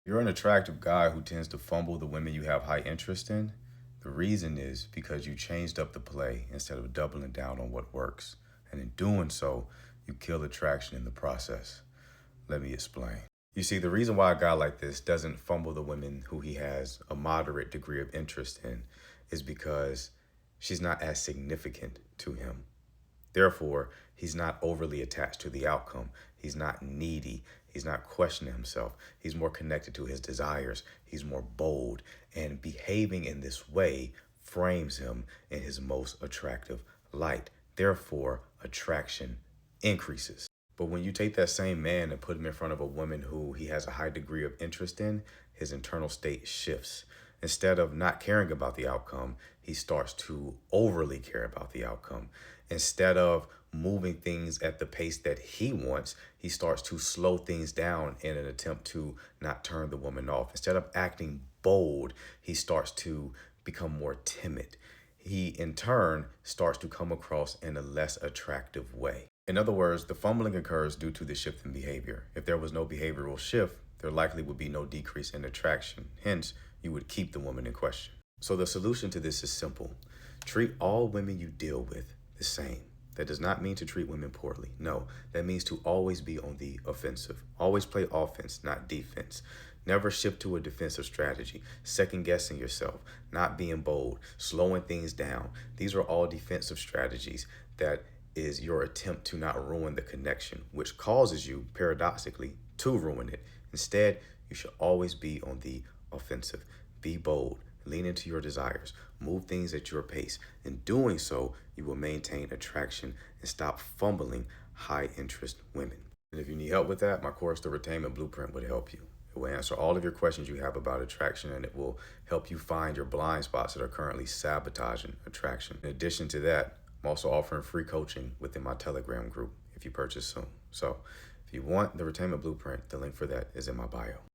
You're an attractive guy who tends to fumble the women you have high interest in. The reason is because you changed up the play instead of doubling down on what works. And in doing so, you kill attraction in the process. Let me explain. You see, the reason why a guy like this doesn't fumble the women who he has a moderate degree of interest in is because she's not as significant to him. Therefore, he's not overly attached to the outcome. He's not needy. He's not questioning himself. He's more connected to his desires. He's more bold. And behaving in this way frames him in his most attractive light. Therefore, attraction increases. But when you take that same man and put him in front of a woman who he has a high degree of interest in, his internal state shifts. Instead of not caring about the outcome, he starts to overly care about the outcome. Instead of moving things at the pace that he wants, he starts to slow things down in an attempt to not turn the woman off. Instead of acting bold, he starts to become more timid. He, in turn, starts to come across in a less attractive way. In other words, the fumbling occurs due to the shift in behavior. If there was no behavioral shift, there likely would be no decrease in attraction. Hence, you would keep the woman in question. So the solution to this is simple. Treat all women you deal with the same. That does not mean to treat women poorly. No, that means to always be on the offensive. Always play offense, not defense. Never shift to a defensive strategy, second guessing yourself, not being bold, slowing things down. These are all defensive strategies that is your attempt to not ruin the connection, which causes you, paradoxically, to ruin it. Instead, you should always be on the offensive. Be bold, lean into your desires, move things at your pace. In doing so, you will maintain attraction and stop fumbling high interest women. And if you need help with that, my course, The Retainment Blueprint, would help you. It will answer all of your questions you have about attraction, and it will help you find your blind spots that are currently sabotaging attraction. In addition to that, I'm also offering free coaching within my Telegram group if you purchase soon. So if you want the Retainment Blueprint, the link for that is in my bio.